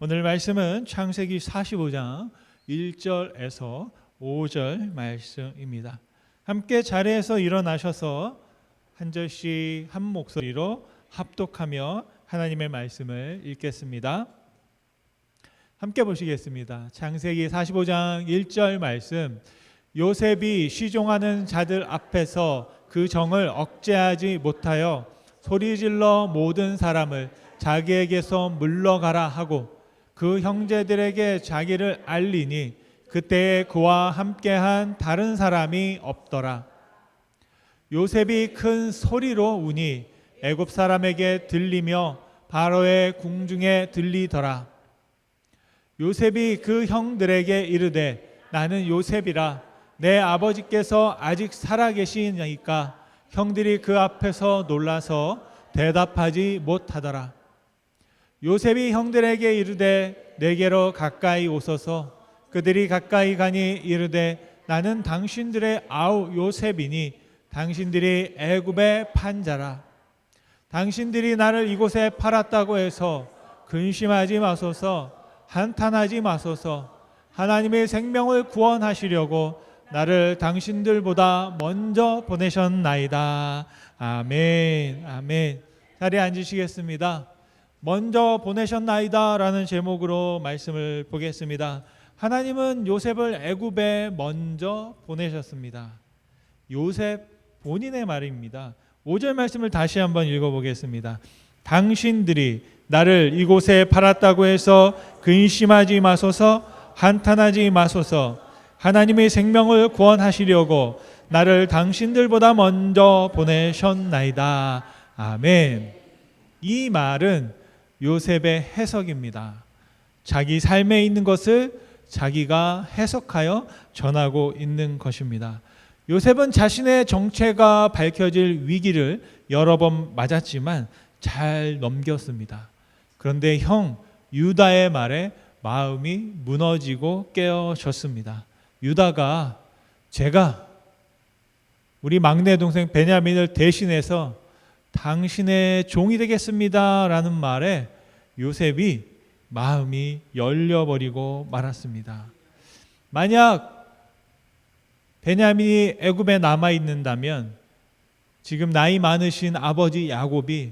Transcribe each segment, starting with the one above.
오늘 말씀은 창세기 45장 1절에서 5절 말씀입니다. 함께 자리에서 일어나셔서 한 절씩 한 목소리로 합독하며 하나님의 말씀을 읽겠습니다. 함께 보시겠습니다. 창세기 45장 1절 말씀. 요셉이 시종하는 자들 앞에서 그 정을 억제하지 못하여 소리질러 모든 사람을 자기에게서 물러가라 하고 그 형제들에게 자기를 알리니 그때에 그와 함께한 다른 사람이 없더라. 요셉이 큰 소리로 우니 애굽 사람에게 들리며 바로의 궁중에 들리더라. 요셉이 그 형들에게 이르되 나는 요셉이라. 내 아버지께서 아직 살아계시니까 형들이 그 앞에서 놀라서 대답하지 못하더라. 요셉이 형들에게 이르되 내게로 가까이 오소서. 그들이 가까이 가니 이르되 나는 당신들의 아우 요셉이니 당신들이 애굽의 판자라. 당신들이 나를 이곳에 팔았다고 해서 근심하지 마소서. 한탄하지 마소서. 하나님의 생명을 구원하시려고 나를 당신들보다 먼저 보내셨나이다. 아멘. 아멘. 자리에 앉으시겠습니다. 먼저 보내셨나이다 라는 제목으로 말씀을 보겠습니다. 하나님은 요셉을 애굽에 먼저 보내셨습니다. 요셉 본인의 말입니다. 5절 말씀을 다시 한번 읽어보겠습니다. 당신들이 나를 이곳에 팔았다고 해서 근심하지 마소서. 한탄하지 마소서. 하나님의 생명을 구원하시려고 나를 당신들보다 먼저 보내셨나이다. 아멘. 이 말은 요셉의 해석입니다. 자기 삶에 있는 것을 자기가 해석하여 전하고 있는 것입니다. 요셉은 자신의 정체가 밝혀질 위기를 여러 번 맞았지만 잘 넘겼습니다. 그런데 형 유다의 말에 마음이 무너지고 깨어졌습니다. 유다가 제가 우리 막내 동생 베냐민을 대신해서 당신의 종이 되겠습니다 라는 말에 요셉이 마음이 열려버리고 말았습니다. 만약 베냐민이 애굽에 남아있는다면 지금 나이 많으신 아버지 야곱이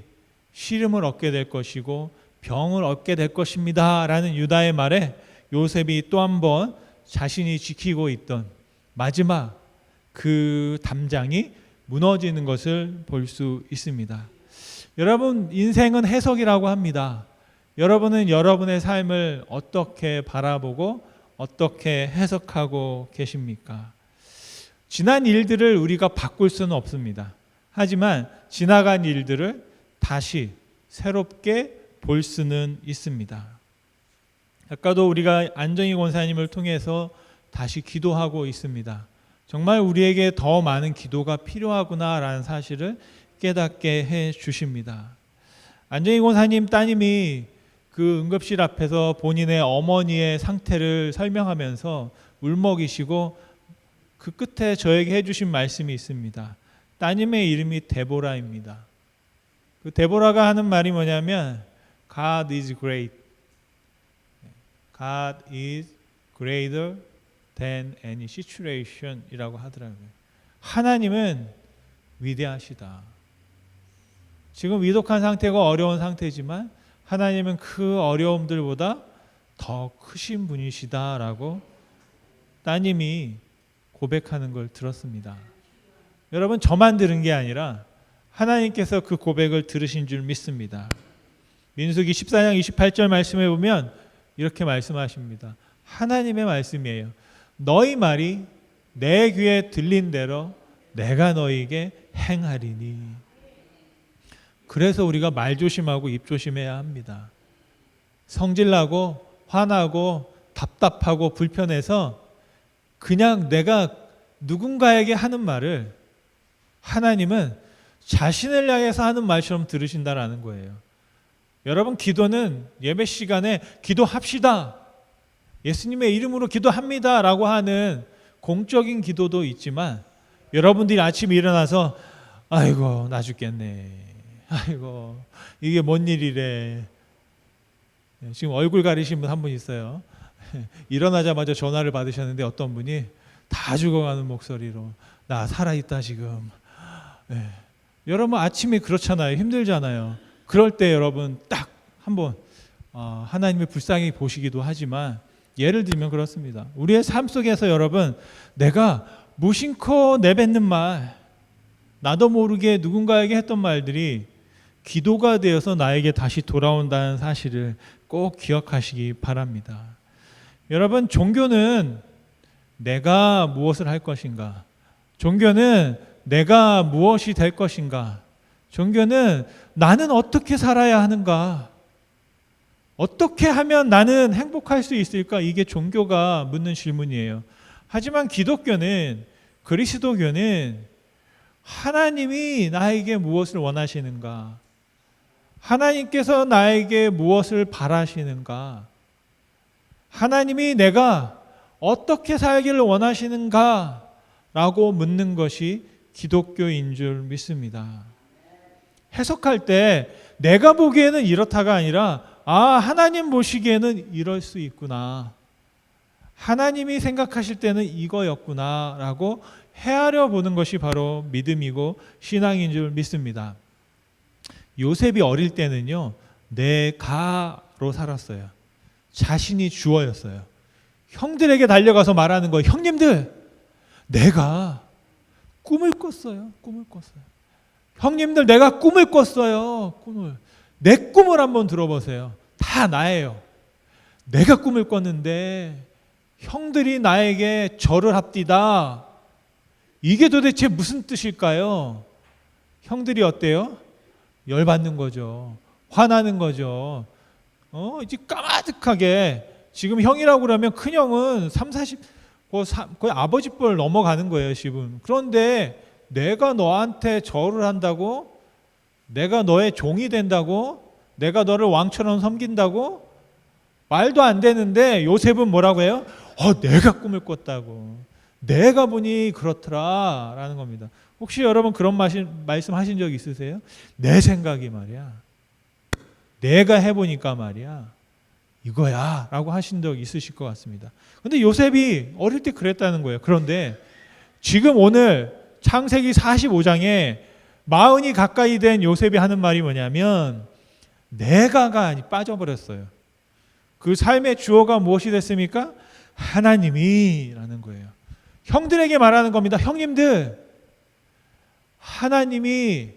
시름을 얻게 될 것이고 병을 얻게 될 것입니다 라는 유다의 말에 요셉이 또 한 번 자신이 지키고 있던 마지막 그 담장이 무너지는 것을 볼 수 있습니다. 여러분, 인생은 해석이라고 합니다. 여러분은 여러분의 삶을 어떻게 바라보고 어떻게 해석하고 계십니까? 지난 일들을 우리가 바꿀 수는 없습니다. 하지만 지나간 일들을 다시 새롭게 볼 수는 있습니다. 아까도 우리가 안정희 권사님을 통해서 다시 기도하고 있습니다. 정말 우리에게 더 많은 기도가 필요하구나라는 사실을 깨닫게 해 주십니다. 안정희 권사님 따님이 그 응급실 앞에서 본인의 어머니의 상태를 설명하면서 울먹이시고 그 끝에 저에게 해주신 말씀이 있습니다. 따님의 이름이 데보라입니다. 그 데보라가 하는 말이 뭐냐면 God is great. God is greater than any situation 이라고 하더라고요. 하나님은 위대하시다. 지금 위독한 상태가 어려운 상태지만 하나님은 그 어려움들보다 더 크신 분이시다라고 따님이 고백하는 걸 들었습니다. 여러분, 저만 들은 게 아니라 하나님께서 그 고백을 들으신 줄 믿습니다. 민수기 14장 28절 말씀에 보면 이렇게 말씀하십니다. 하나님의 말씀이에요. 너희 말이 내 귀에 들린 대로 내가 너희에게 행하리니. 그래서 우리가 말 조심하고 입 조심해야 합니다. 성질나고 화나고 답답하고 불편해서 그냥 내가 누군가에게 하는 말을 하나님은 자신을 향해서 하는 말처럼 들으신다라는 거예요. 여러분, 기도는 예배 시간에 기도합시다. 예수님의 이름으로 기도합니다 라고 하는 공적인 기도도 있지만 여러분들이 아침에 일어나서 아이고 나 죽겠네. 아이고 이게 뭔 일이래. 지금 얼굴 가리신 분 한 분 있어요. 일어나자마자 전화를 받으셨는데 어떤 분이 다 죽어가는 목소리로 나 살아있다 지금. 여러분 아침에 그렇잖아요. 힘들잖아요. 그럴 때 여러분 딱 한번 하나님의 불쌍히 보시기도 하지만 예를 들면 그렇습니다. 우리의 삶 속에서 여러분 내가 무심코 내뱉는 말, 나도 모르게 누군가에게 했던 말들이 기도가 되어서 나에게 다시 돌아온다는 사실을 꼭 기억하시기 바랍니다. 여러분 종교는 내가 무엇을 할 것인가? 종교는 내가 무엇이 될 것인가? 종교는 나는 어떻게 살아야 하는가? 어떻게 하면 나는 행복할 수 있을까? 이게 종교가 묻는 질문이에요. 하지만 기독교는, 그리스도교는 하나님이 나에게 무엇을 원하시는가? 하나님께서 나에게 무엇을 바라시는가? 하나님이 내가 어떻게 살기를 원하시는가? 라고 묻는 것이 기독교인 줄 믿습니다. 해석할 때 내가 보기에는 이렇다가 아니라 하나님 보시기에는 이럴 수 있구나. 하나님이 생각하실 때는 이거였구나 라고 헤아려 보는 것이 바로 믿음이고 신앙인 줄 믿습니다. 요셉이 어릴 때는요, 내가로 살았어요. 자신이 주어였어요. 형들에게 달려가서 말하는 거예요. 형님들, 내가 꿈을 꿨어요. 꿈을 꿨어요. 형님들, 내가 꿈을 꿨어요. 내 꿈을 한번 들어보세요. 다 나예요. 내가 꿈을 꿨는데 형들이 나에게 절을 합디다. 이게 도대체 무슨 뜻일까요? 형들이 어때요? 열받는 거죠. 화나는 거죠. 이제 까마득하게 지금 형이라고 그러면 큰형은 30, 40 거의 아버지 뻘 넘어가는 거예요, 지금. 그런데 내가 너한테 절을 한다고? 내가 너의 종이 된다고? 내가 너를 왕처럼 섬긴다고? 말도 안 되는데 요셉은 뭐라고 해요? 내가 꿈을 꿨다고. 내가 보니 그렇더라 라는 겁니다. 혹시 여러분 그런 말씀 하신 적 있으세요? 내 생각이 말이야. 내가 해보니까 말이야. 이거야 라고 하신 적 있으실 것 같습니다. 근데 요셉이 어릴 때 그랬다는 거예요. 그런데 지금 오늘 창세기 45장에 40이 가까이 된 요셉이 하는 말이 뭐냐면 내가가 빠져버렸어요. 그 삶의 주어가 무엇이 됐습니까? 하나님이 라는 거예요. 형들에게 말하는 겁니다. 형님들, 하나님이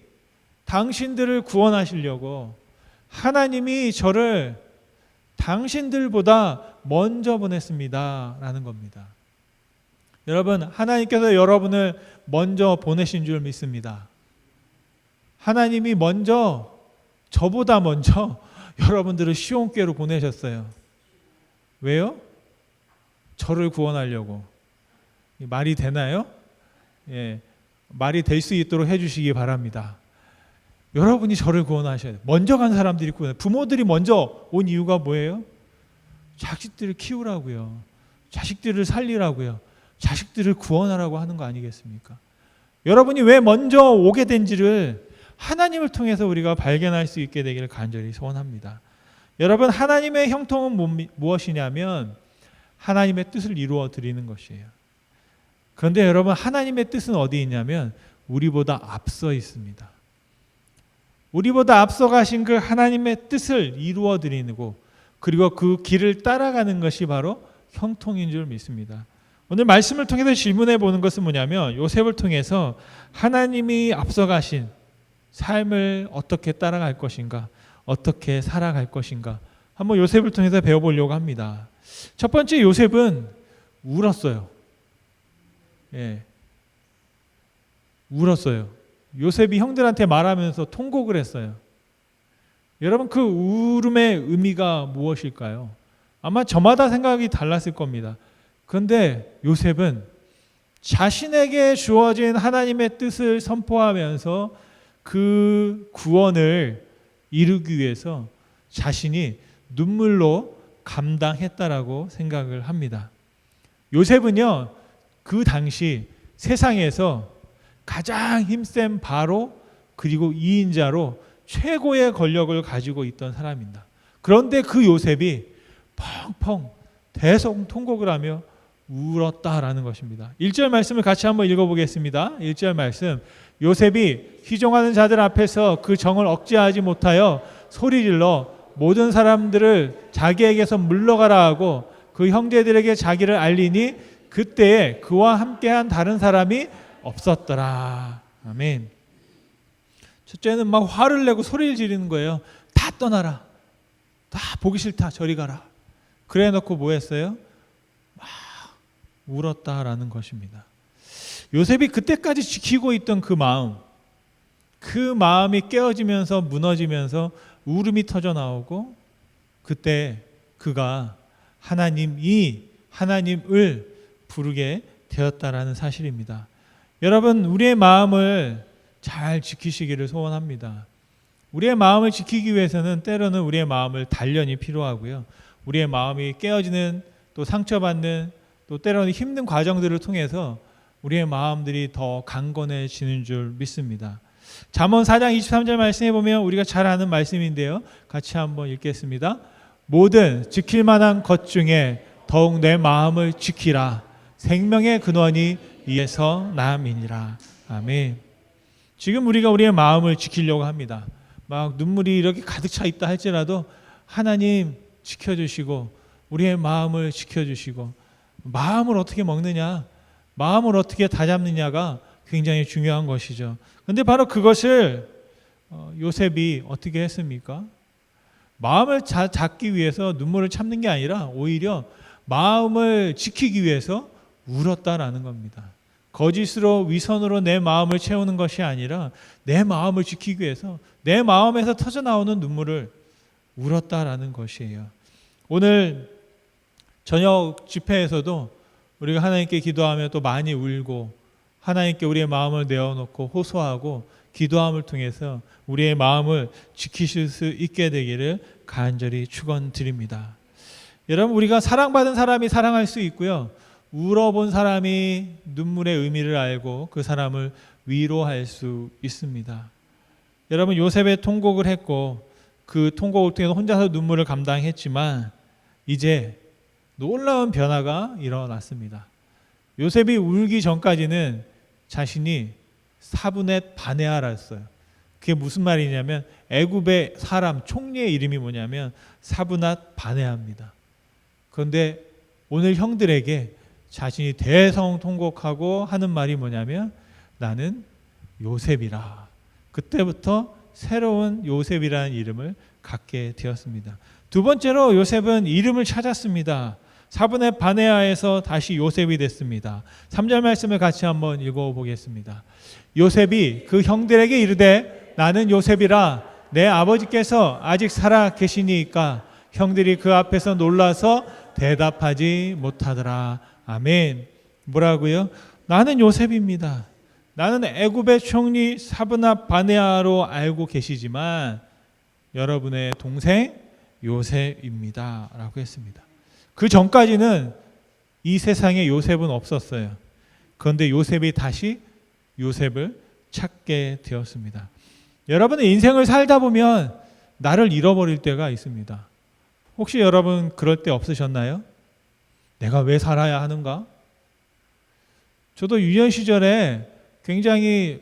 당신들을 구원하시려고 하나님이 저를 당신들보다 먼저 보냈습니다 라는 겁니다. 여러분, 하나님께서 여러분을 먼저 보내신 줄 믿습니다. 하나님이 먼저, 저보다 먼저 여러분들을 시온교회로 보내셨어요. 왜요? 저를 구원하려고. 말이 되나요? 말이 될 수 있도록 해주시기 바랍니다. 여러분이 저를 구원하셔야 돼요. 먼저 간 사람들이 구원해요. 부모들이 먼저 온 이유가 뭐예요? 자식들을 키우라고요. 자식들을 살리라고요. 자식들을 구원하라고 하는 거 아니겠습니까? 여러분이 왜 먼저 오게 된지를 하나님을 통해서 우리가 발견할 수 있게 되기를 간절히 소원합니다. 여러분, 하나님의 형통은 무엇이냐면 하나님의 뜻을 이루어 드리는 것이에요. 그런데 여러분, 하나님의 뜻은 어디 있냐면 우리보다 앞서 있습니다. 우리보다 앞서 가신 그 하나님의 뜻을 이루어 드리고 그리고 그 길을 따라가는 것이 바로 형통인 줄 믿습니다. 오늘 말씀을 통해서 질문해 보는 것은 뭐냐면 요셉을 통해서 하나님이 앞서 가신 삶을 어떻게 따라갈 것인가, 어떻게 살아갈 것인가 한번 요셉을 통해서 배워보려고 합니다. 첫 번째, 요셉은 울었어요. 울었어요. 요셉이 형들한테 말하면서 통곡을 했어요. 여러분, 그 울음의 의미가 무엇일까요? 아마 저마다 생각이 달랐을 겁니다. 그런데 요셉은 자신에게 주어진 하나님의 뜻을 선포하면서 그 구원을 이루기 위해서 자신이 눈물로 감당했다라고 생각을 합니다. 요셉은요, 그 당시 세상에서 가장 힘센 바로 그리고 2인자로 최고의 권력을 가지고 있던 사람입니다. 그런데 그 요셉이 펑펑 대성통곡을 하며 울었다라는 것입니다. 1절 말씀을 같이 한번 읽어보겠습니다. 1절 말씀. 요셉이 희종하는 자들 앞에서 그 정을 억제하지 못하여 소리질러 모든 사람들을 자기에게서 물러가라 하고 그 형제들에게 자기를 알리니 그때에 그와 함께한 다른 사람이 없었더라. 아멘. 첫째는 막 화를 내고 소리를 지르는 거예요. 다 떠나라. 다 보기 싫다. 저리 가라. 그래 놓고 뭐 했어요? 막 울었다라는 것입니다. 요셉이 그때까지 지키고 있던 그 마음이 깨어지면서 무너지면서 울음이 터져 나오고, 그때 그가 하나님을 부르게 되었다라는 사실입니다. 여러분, 우리의 마음을 잘 지키시기를 소원합니다. 우리의 마음을 지키기 위해서는 때로는 우리의 마음을 단련이 필요하고요. 우리의 마음이 깨어지는, 또 상처받는, 또 때로는 힘든 과정들을 통해서 우리의 마음들이 더 강건해지는 줄 믿습니다. 잠언 4장 23절 말씀해 보면 우리가 잘 아는 말씀인데요. 같이 한번 읽겠습니다. 모든 지킬 만한 것 중에 더욱 내 마음을 지키라. 생명의 근원이 이에서 남이니라. 아멘. 지금 우리가 우리의 마음을 지키려고 합니다. 막 눈물이 이렇게 가득 차 있다 할지라도 하나님 지켜주시고 우리의 마음을 지켜주시고, 마음을 어떻게 먹느냐, 마음을 어떻게 다잡느냐가 굉장히 중요한 것이죠. 그런데 바로 그것을 요셉이 어떻게 했습니까? 마음을 잡기 위해서 눈물을 참는 게 아니라 오히려 마음을 지키기 위해서 울었다라는 겁니다. 거짓으로 위선으로 내 마음을 채우는 것이 아니라 내 마음을 지키기 위해서 내 마음에서 터져나오는 눈물을 울었다라는 것이에요. 오늘 저녁 집회에서도 우리가 하나님께 기도하며 또 많이 울고 하나님께 우리의 마음을 내어놓고 호소하고 기도함을 통해서 우리의 마음을 지키실 수 있게 되기를 간절히 축원드립니다. 여러분, 우리가 사랑받은 사람이 사랑할 수 있고요, 울어본 사람이 눈물의 의미를 알고 그 사람을 위로할 수 있습니다. 여러분, 요셉의 통곡을 했고 그 통곡을 통해서 혼자서 눈물을 감당했지만 이제 놀라운 변화가 일어났습니다. 요셉이 울기 전까지는 자신이 사브넷 바네아라였어요. 그게 무슨 말이냐면 애굽의 사람 총리의 이름이 뭐냐면 사브낫 바네아입니다. 그런데 오늘 형들에게 자신이 대성통곡하고 하는 말이 뭐냐면 나는 요셉이라. 그때부터 새로운 요셉이라는 이름을 갖게 되었습니다. 두 번째로 요셉은 이름을 찾았습니다. 사브넷 바네아에서 다시 요셉이 됐습니다. 3절 말씀을 같이 한번 읽어보겠습니다. 요셉이 그 형들에게 이르되 나는 요셉이라. 내 아버지께서 아직 살아 계시니까. 형들이 그 앞에서 놀라서 대답하지 못하더라. 아멘. 뭐라고요? 나는 요셉입니다. 나는 애굽의 총리 사브낫 바네아로 알고 계시지만 여러분의 동생 요셉입니다 라고 했습니다. 그 전까지는 이 세상에 요셉은 없었어요. 그런데 요셉이 다시 요셉을 찾게 되었습니다. 여러분의 인생을 살다 보면 나를 잃어버릴 때가 있습니다. 혹시 여러분 그럴 때 없으셨나요? 내가 왜 살아야 하는가? 저도 유년 시절에 굉장히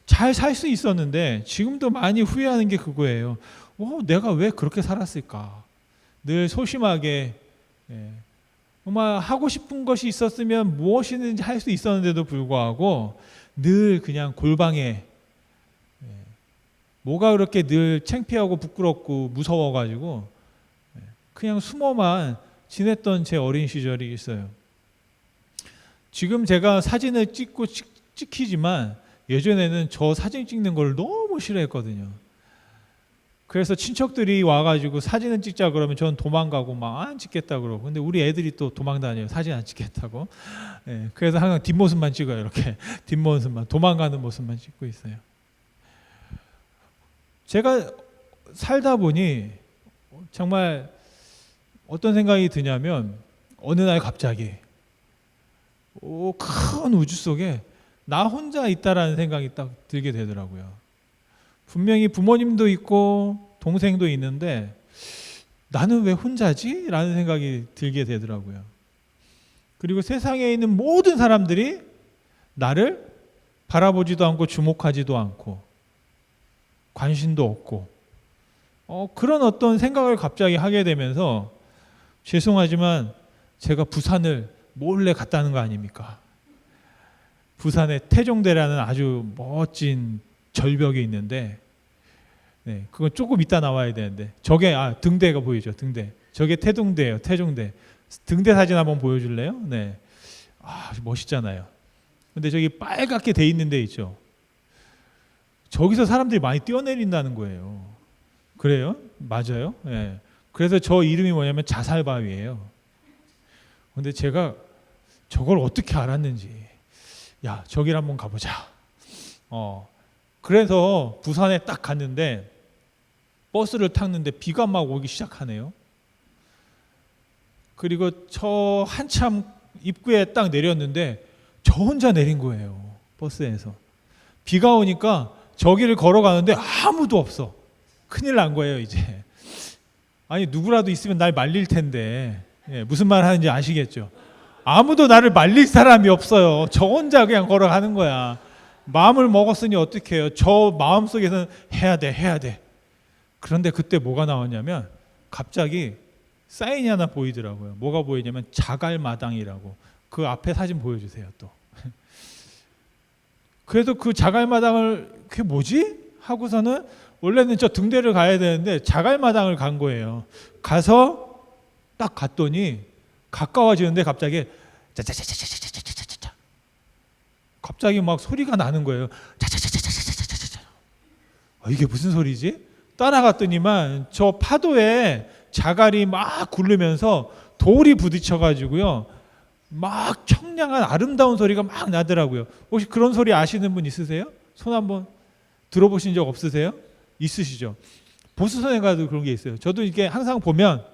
잘 살 수 있었는데 지금도 많이 후회하는 게 그거예요. 내가 왜 그렇게 살았을까? 늘 소심하게 정말 하고 싶은 것이 있었으면 무엇이든지 할 수 있었는데도 불구하고 늘 그냥 골방에 뭐가 그렇게 늘 창피하고 부끄럽고 무서워가지고 그냥 숨어만 지냈던 제 어린 시절이 있어요. 지금 제가 사진을 찍고 찍히지만 예전에는 저 사진 찍는 걸 너무 싫어했거든요. 그래서 친척들이 와가지고 사진을 찍자 그러면 저는 도망가고 막 안 찍겠다 그러고, 근데 우리 애들이 또 도망 다녀요. 사진 안 찍겠다고. 그래서 항상 뒷모습만 찍어요. 이렇게 뒷모습만, 도망가는 모습만 찍고 있어요. 제가 살다 보니 정말 어떤 생각이 드냐면 어느 날 갑자기 큰 우주 속에 나 혼자 있다라는 생각이 딱 들게 되더라고요. 분명히 부모님도 있고 동생도 있는데 나는 왜 혼자지? 라는 생각이 들게 되더라고요. 그리고 세상에 있는 모든 사람들이 나를 바라보지도 않고 주목하지도 않고 관심도 없고 그런 어떤 생각을 갑자기 하게 되면서 죄송하지만 제가 부산을 몰래 갔다는 거 아닙니까? 부산에 태종대라는 아주 멋진 절벽이 있는데 네, 그건 조금 이따 나와야 되는데 저게 등대가 보이죠. 등대. 저게 태종대예요. 태종대. 등대 사진 한번 보여줄래요? 네. 멋있잖아요. 근데 저기 빨갛게 돼 있는 데 있죠. 저기서 사람들이 많이 뛰어내린다는 거예요. 그래요? 맞아요? 네. 그래서 저 이름이 뭐냐면 자살바위예요. 근데 제가 저걸 어떻게 알았는지 야 저기를 한번 가보자. 그래서 부산에 딱 갔는데 버스를 탔는데 비가 막 오기 시작하네요. 그리고 저 한참 입구에 딱 내렸는데 저 혼자 내린 거예요. 버스에서. 비가 오니까 저기를 걸어가는데 아무도 없어. 큰일 난 거예요 이제. 아니 누구라도 있으면 날 말릴 텐데 무슨 말 하는지 아시겠죠? 아무도 나를 말릴 사람이 없어요. 저 혼자 그냥 걸어가는 거야. 마음을 먹었으니 어떻게 해요? 저 마음속에서는 해야 돼. 그런데 그때 뭐가 나왔냐면 갑자기 사인이 하나 보이더라고요. 뭐가 보이냐면 자갈마당이라고. 그 앞에 사진 보여주세요 또. 그래서 그 자갈마당을 그게 뭐지? 하고서는 원래는 저 등대를 가야 되는데 자갈마당을 간 거예요. 가서 딱 갔더니 가까워지는데 갑자기 짜짜짜짜짜짜짜짜짜 갑자기 막 소리가 나는 거예요. 짜짜짜짜짜짜짜짜 이게 무슨 소리지? 따라갔더니만 저 파도에 자갈이 막 굴르면서 돌이 부딪혀가지고요. 막 청량한 아름다운 소리가 막 나더라고요. 혹시 그런 소리 아시는 분 있으세요? 손 한번 들어보신 적 없으세요? 있으시죠? 보수선에 가도 그런 게 있어요. 저도 이게 항상 보면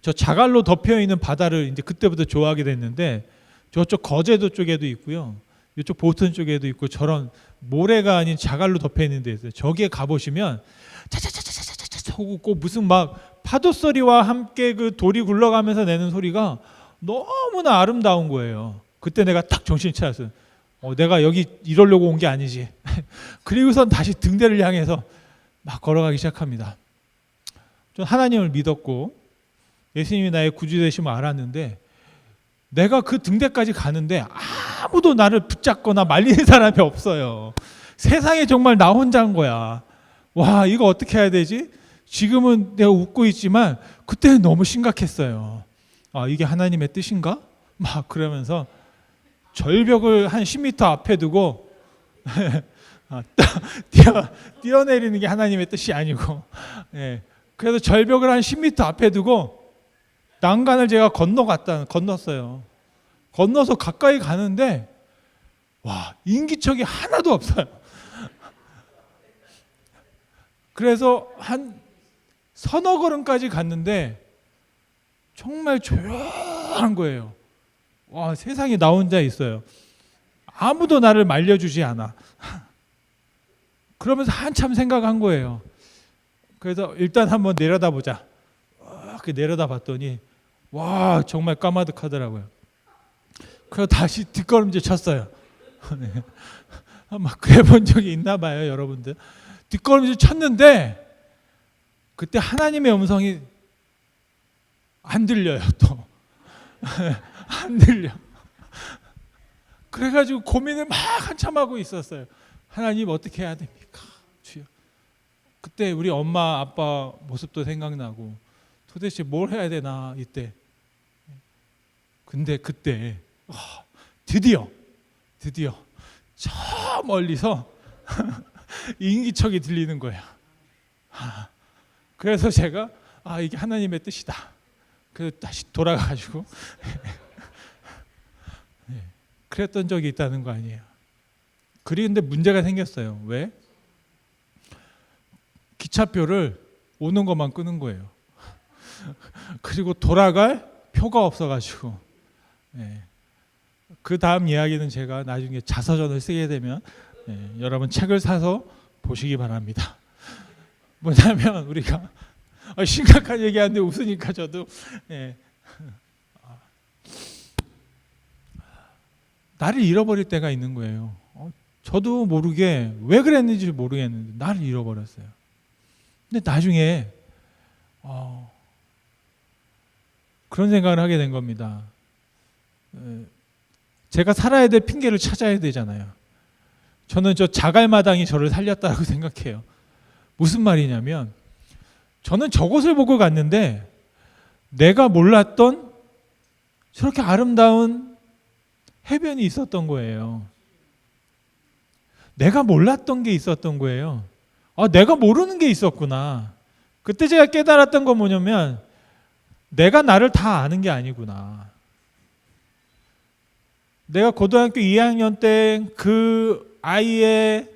저 자갈로 덮여 있는 바다를 이제 그때부터 좋아하게 됐는데 저쪽 거제도 쪽에도 있고요. 이쪽 보튼 쪽에도 있고 저런 모래가 아닌 자갈로 덮여 있는 데 있어요. 저기에 가보시면 차차차차차차차 하고 무슨 막 파도 소리와 함께 그 돌이 굴러가면서 내는 소리가 너무나 아름다운 거예요. 그때 내가 딱 정신이 차렸어요. 내가 여기 이러려고 온 게 아니지. 그리고선 다시 등대를 향해서 막 걸어가기 시작합니다. 좀 하나님을 믿었고 예수님이 나의 구주 되심을 알았는데 내가 그 등대까지 가는데 아무도 나를 붙잡거나 말리는 사람이 없어요. 세상에 정말 나 혼자인 거야. 와, 이거 어떻게 해야 되지? 지금은 내가 웃고 있지만 그때는 너무 심각했어요. 이게 하나님의 뜻인가? 막 그러면서 절벽을 한 10m 앞에 두고 뛰어내리는 게 하나님의 뜻이 아니고 그래서 절벽을 한 10m 앞에 두고 난간을 제가 건넜어요. 건너서 가까이 가는데 와, 인기척이 하나도 없어요. 그래서 한 서너 걸음까지 갔는데 정말 조용한 거예요. 와, 세상에 나 혼자 있어요. 아무도 나를 말려주지 않아. 그러면서 한참 생각한 거예요. 그래서 일단 한번 내려다보자. 이렇게 내려다 봤더니 와, 정말 까마득하더라고요. 그래서 다시 뒷걸음질 쳤어요. 막 그래 본 적이 있나 봐요, 여러분들. 뒷걸음질 쳤는데 그때 하나님의 음성이 안 들려요, 또. 안 들려. 그래가지고 고민을 막 한참 하고 있었어요. 하나님 어떻게 해야 됩니까? 주여. 그때 우리 엄마 아빠 모습도 생각나고 도대체 뭘 해야 되나 이때. 근데 그때 드디어 저 멀리서 인기척이 들리는 거예요. 그래서 제가 이게 하나님의 뜻이다. 그래서 다시 돌아가가지고 그랬던 적이 있다는 거 아니에요. 그런데 문제가 생겼어요. 왜? 기차표를 오는 것만 끄는 거예요. 그리고 돌아갈 표가 없어가지고 그 다음 이야기는 제가 나중에 자서전을 쓰게 되면 여러분 책을 사서 보시기 바랍니다. 뭐냐면 우리가 심각한 얘기하는데 웃으니까 저도 예. 나를 잃어버릴 때가 있는 거예요. 저도 모르게 왜 그랬는지 모르겠는데 나를 잃어버렸어요. 근데 나중에 그런 생각을 하게 된 겁니다. 제가 살아야 될 핑계를 찾아야 되잖아요. 저는 저 자갈마당이 저를 살렸다고 생각해요. 무슨 말이냐면 저는 저곳을 보고 갔는데 내가 몰랐던 저렇게 아름다운 해변이 있었던 거예요. 내가 몰랐던 게 있었던 거예요. 내가 모르는 게 있었구나. 그때 제가 깨달았던 건 뭐냐면 내가 나를 다 아는 게 아니구나. 내가 고등학교 2학년 때 그 아이의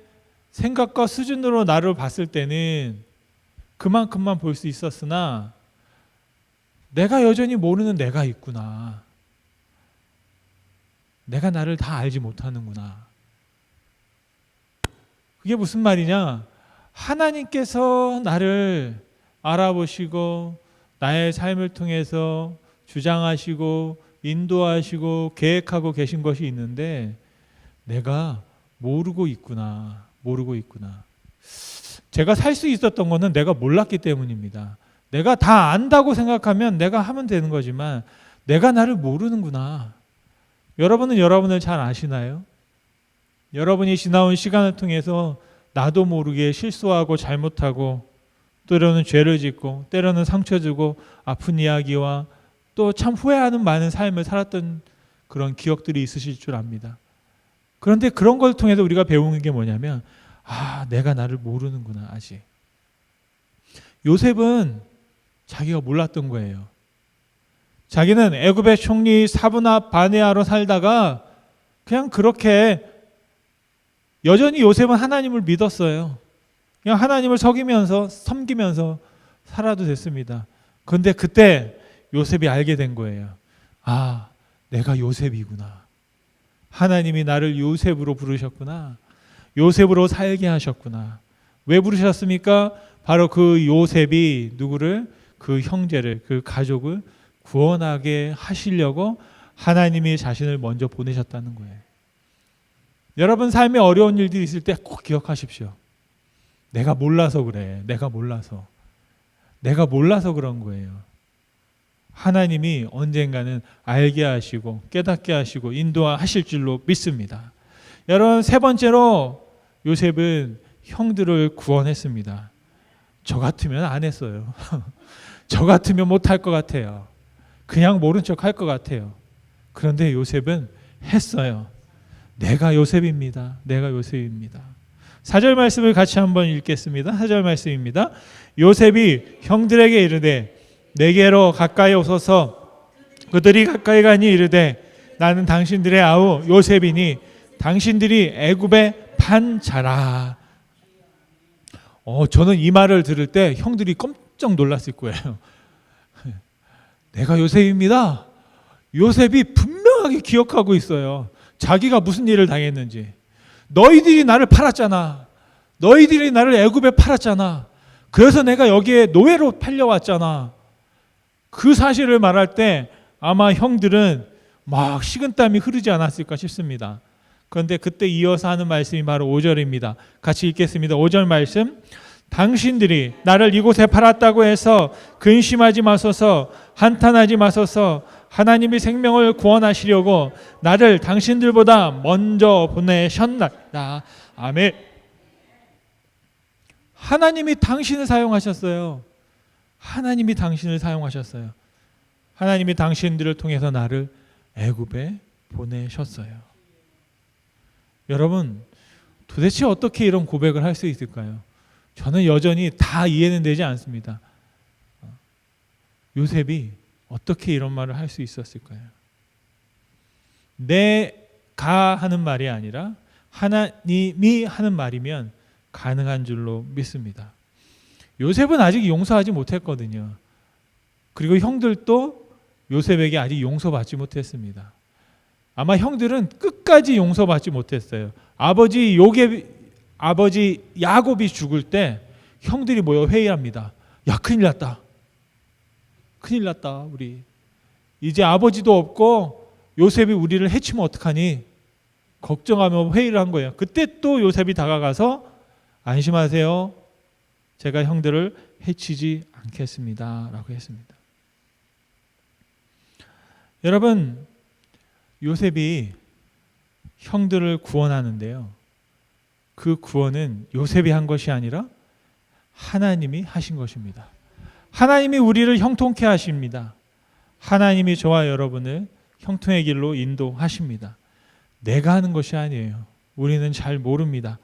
생각과 수준으로 나를 봤을 때는 그만큼만 볼 수 있었으나 내가 여전히 모르는 내가 있구나. 내가 나를 다 알지 못하는구나. 그게 무슨 말이냐? 하나님께서 나를 알아보시고 나의 삶을 통해서 주장하시고 인도하시고 계획하고 계신 것이 있는데 내가 모르고 있구나. 제가 살 수 있었던 것은 내가 몰랐기 때문입니다. 내가 다 안다고 생각하면 내가 하면 되는 거지만 내가 나를 모르는구나. 여러분은 여러분을 잘 아시나요? 여러분이 지나온 시간을 통해서 나도 모르게 실수하고 잘못하고 때로는 죄를 짓고 때로는 상처 주고 아픈 이야기와 또 참 후회하는 많은 삶을 살았던 그런 기억들이 있으실 줄 압니다. 그런데 그런 걸 통해서 우리가 배우는 게 뭐냐면 내가 나를 모르는구나 아직. 요셉은 자기가 몰랐던 거예요. 자기는 애굽의 총리 사브나 바네아로 살다가 그냥 그렇게 여전히 요셉은 하나님을 믿었어요. 그냥 하나님을 섬기면서 살아도 됐습니다. 그런데 그때 요셉이 알게 된 거예요. 내가 요셉이구나. 하나님이 나를 요셉으로 부르셨구나. 요셉으로 살게 하셨구나. 왜 부르셨습니까? 바로 그 요셉이 누구를? 그 형제를, 그 가족을 구원하게 하시려고 하나님이 자신을 먼저 보내셨다는 거예요. 여러분 삶에 어려운 일들이 있을 때 꼭 기억하십시오. 내가 몰라서 그래. 내가 몰라서 그런 거예요. 하나님이 언젠가는 알게 하시고 깨닫게 하시고 인도하실 줄로 믿습니다. 여러분 세 번째로 요셉은 형들을 구원했습니다. 저 같으면 안 했어요. 저 같으면 못할 것 같아요. 그냥 모른 척 할 것 같아요. 그런데 요셉은 했어요. 내가 요셉입니다. 4절 말씀을 같이 한번 읽겠습니다. 4절 말씀입니다. 요셉이 형들에게 이르되 내게로 가까이 오소서. 그들이 가까이 가니 이르되 나는 당신들의 아우 요셉이니 당신들이 애굽의 반자라. 저는 이 말을 들을 때 형들이 깜짝 놀랐을 거예요. 내가 요셉입니다. 요셉이 분명하게 기억하고 있어요. 자기가 무슨 일을 당했는지. 너희들이 나를 팔았잖아. 너희들이 나를 애굽에 팔았잖아. 그래서 내가 여기에 노예로 팔려왔잖아. 그 사실을 말할 때 아마 형들은 막 식은땀이 흐르지 않았을까 싶습니다. 그런데 그때 이어서 하는 말씀이 바로 5절입니다. 같이 읽겠습니다. 5절 말씀. 당신들이 나를 이곳에 팔았다고 해서 근심하지 마소서, 한탄하지 마소서. 하나님이 생명을 구원하시려고 나를 당신들보다 먼저 보내셨나이다. 아멘. 하나님이 당신을 사용하셨어요. 하나님이 당신들을 통해서 나를 애굽에 보내셨어요. 여러분, 도대체 어떻게 이런 고백을 할 수 있을까요? 저는 여전히 다 이해는 되지 않습니다. 요셉이 어떻게 이런 말을 할 수 있었을까요? 내가 하는 말이 아니라 하나님이 하는 말이면 가능한 줄로 믿습니다. 요셉은 아직 용서하지 못했거든요. 그리고 형들도 요셉에게 아직 용서받지 못했습니다. 아마 형들은 끝까지 용서받지 못했어요. 아버지 야곱이 죽을 때 형들이 모여 회의합니다. 야, 큰일 났다. 큰일 났다 우리. 이제 아버지도 없고 요셉이 우리를 해치면 어떡하니 걱정하며 회의를 한 거예요. 그때 또 요셉이 다가가서 안심하세요. 제가 형들을 해치지 않겠습니다 라고 했습니다. 여러분, 요셉이 형들을 구원하는데요, 그 구원은 요셉이 한 것이 아니라 하나님이 하신 것입니다. 하나님이 우리를 형통케 하십니다. 하나님이 저와 여러분을 형통의 길로 인도하십니다. 내가 하는 것이 아니에요. 우리는 잘 모릅니다.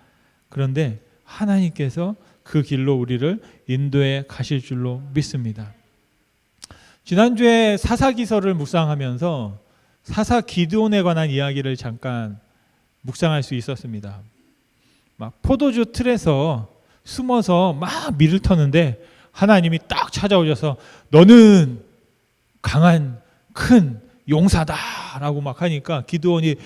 그런데 하나님께서 그 길로 우리를 인도해 가실 줄로 믿습니다. 지난주에 사사기서를 묵상하면서 사사 기드온에 관한 이야기를 잠깐 묵상할 수 있었습니다. 막 포도주 틀에서 숨어서 막 밀을 터는데 하나님이 딱 찾아오셔서 너는 강한 큰 용사다라고 막 하니까 기드온이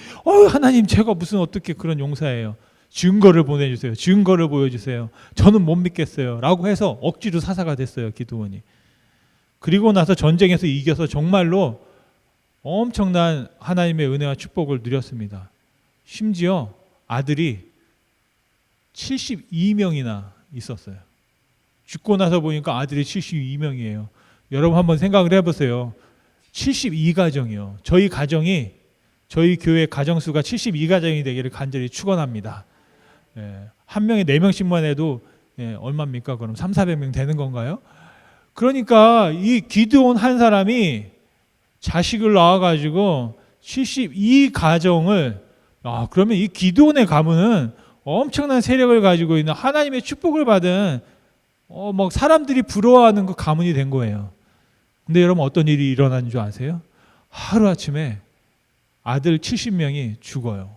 하나님 제가 무슨 어떻게 그런 용사예요. 증거를 보내주세요. 증거를 보여주세요. 저는 못 믿겠어요. 라고 해서 억지로 사사가 됐어요. 기드온이. 그리고 나서 전쟁에서 이겨서 정말로 엄청난 하나님의 은혜와 축복을 누렸습니다. 심지어 아들이 72명이나 있었어요. 죽고 나서 보니까 아들이 72명이에요. 여러분 한번 생각을 해보세요. 72가정이요. 저희 가정이, 저희 교회 가정수가 72가정이 되기를 간절히 축원합니다. 한 명에 4명씩만 해도 얼마입니까? 그럼 300-400명 되는 건가요? 그러니까 이 기드온 한 사람이 자식을 낳아가지고 72가정을, 그러면 이 기드온의 가문은 엄청난 세력을 가지고 있는 하나님의 축복을 받은 막 사람들이 부러워하는 그 가문이 된 거예요. 근데 여러분 어떤 일이 일어난 줄 아세요? 하루아침에 아들 70명이 죽어요.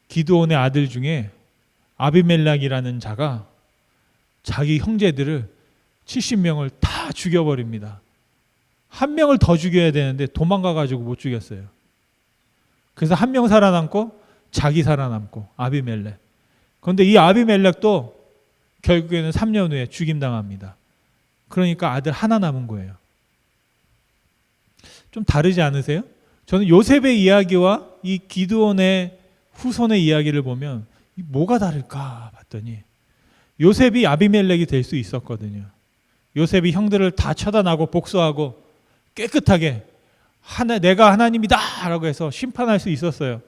기드온의 아들 중에 아비멜렉이라는 자가 자기 형제들을 70명을 다 죽여버립니다. 한 명을 더 죽여야 되는데 도망가가지고 못 죽였어요. 그래서 한 명 살아남고 자기 살아남고 아비멜렉. 그런데 이 아비멜렉도 결국에는 3년 후에 죽임당합니다. 그러니까 아들 하나 남은 거예요. 좀 다르지 않으세요? 저는 요셉의 이야기와 이 기드온의 후손의 이야기를 보면 뭐가 다를까 봤더니 요셉이 아비멜렉이 될 수 있었거든요. 요셉이 형들을 다 처단하고 복수하고 깨끗하게 내가 하나님이다 라고 해서 심판할 수 있었어요.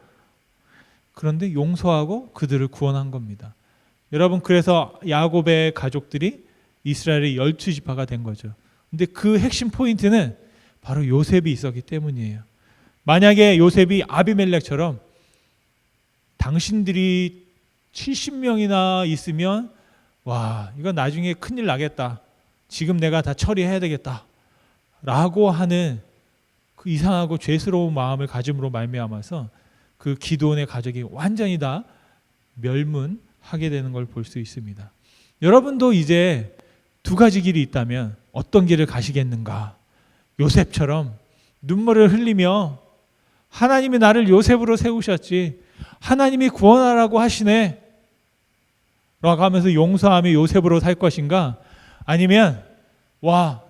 그런데 용서하고 그들을 구원한 겁니다. 여러분, 그래서 야곱의 가족들이 이스라엘의 12지파가 된 거죠. 근데 그 핵심 포인트는 바로 요셉이 있었기 때문이에요. 만약에 요셉이 아비멜렉처럼 당신들이 70명이나 있으면 이건 나중에 큰일 나겠다. 지금 내가 다 처리해야 되겠다. 라고 하는 그 이상하고 죄스러운 마음을 가짐으로 말미암아서 그 기드온의 가족이 완전히 다 멸문하게 되는 걸 볼 수 있습니다. 여러분도 이제 두 가지 길이 있다면 어떤 길을 가시겠는가? 요셉처럼 눈물을 흘리며 하나님이 나를 요셉으로 세우셨지, 하나님이 구원하라고 하시네 라고 하면서 용서하며 요셉으로 살 것인가? 아니면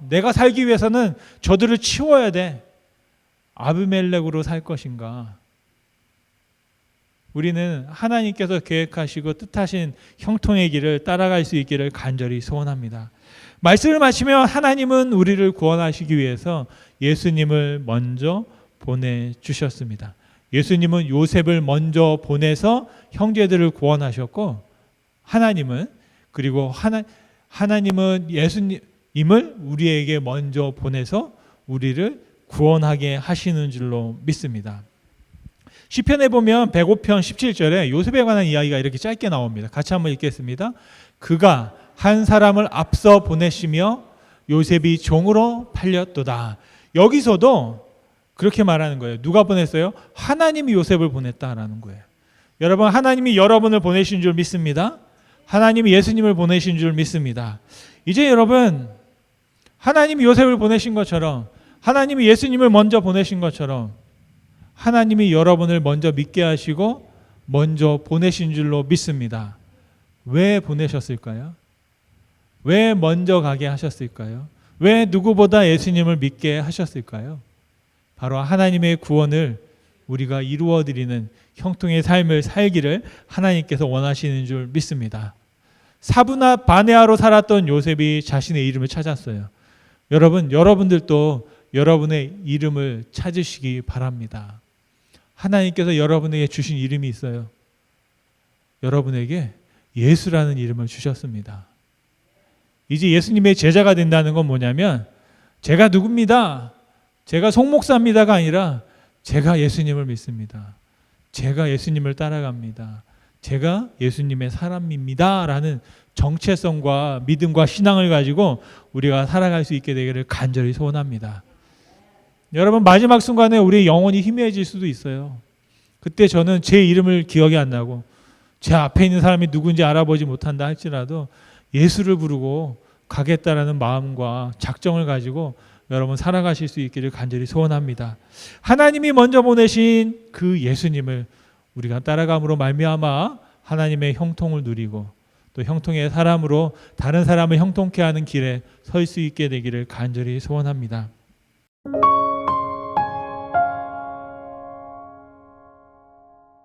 내가 살기 위해서는 저들을 치워야 돼, 아비멜렉으로 살 것인가? 우리는 하나님께서 계획하시고 뜻하신 형통의 길을 따라갈 수 있기를 간절히 소원합니다. 말씀을 마치면 하나님은 우리를 구원하시기 위해서 예수님을 먼저 보내주셨습니다. 예수님은 요셉을 먼저 보내서 형제들을 구원하셨고, 하나님은 예수님을 우리에게 먼저 보내서 우리를 구원하게 하시는 줄로 믿습니다. 시편에 보면 105편 17절에 요셉에 관한 이야기가 이렇게 짧게 나옵니다. 같이 한번 읽겠습니다. 그가 한 사람을 앞서 보내시며 요셉이 종으로 팔렸도다. 여기서도 그렇게 말하는 거예요. 누가 보냈어요? 하나님이 요셉을 보냈다라는 거예요. 여러분, 하나님이 여러분을 보내신 줄 믿습니다. 하나님이 예수님을 보내신 줄 믿습니다. 이제 여러분, 하나님이 요셉을 보내신 것처럼, 하나님이 예수님을 먼저 보내신 것처럼 하나님이 여러분을 먼저 믿게 하시고 먼저 보내신 줄로 믿습니다. 왜 보내셨을까요? 왜 먼저 가게 하셨을까요? 왜 누구보다 예수님을 믿게 하셨을까요? 바로 하나님의 구원을 우리가 이루어 드리는 형통의 삶을 살기를 하나님께서 원하시는 줄 믿습니다. 사브나 바네아로 살았던 요셉이 자신의 이름을 찾았어요. 여러분들도 여러분의 이름을 찾으시기 바랍니다. 하나님께서 여러분에게 주신 이름이 있어요. 여러분에게 예수라는 이름을 주셨습니다. 이제 예수님의 제자가 된다는 건 뭐냐면 제가 누굽니다. 제가 송목사입니다가 아니라 제가 예수님을 믿습니다. 제가 예수님을 따라갑니다. 제가 예수님의 사람입니다. 라는 정체성과 믿음과 신앙을 가지고 우리가 살아갈 수 있게 되기를 간절히 소원합니다. 여러분, 마지막 순간에 우리의 영혼이 희미해질 수도 있어요. 그때 저는 제 이름을 기억이 안 나고 제 앞에 있는 사람이 누군지 알아보지 못한다 할지라도 예수를 부르고 가겠다라는 마음과 작정을 가지고 여러분 살아가실 수 있기를 간절히 소원합니다. 하나님이 먼저 보내신 그 예수님을 우리가 따라감으로 말미암아 하나님의 형통을 누리고 또 형통의 사람으로 다른 사람을 형통케 하는 길에 설 수 있게 되기를 간절히 소원합니다.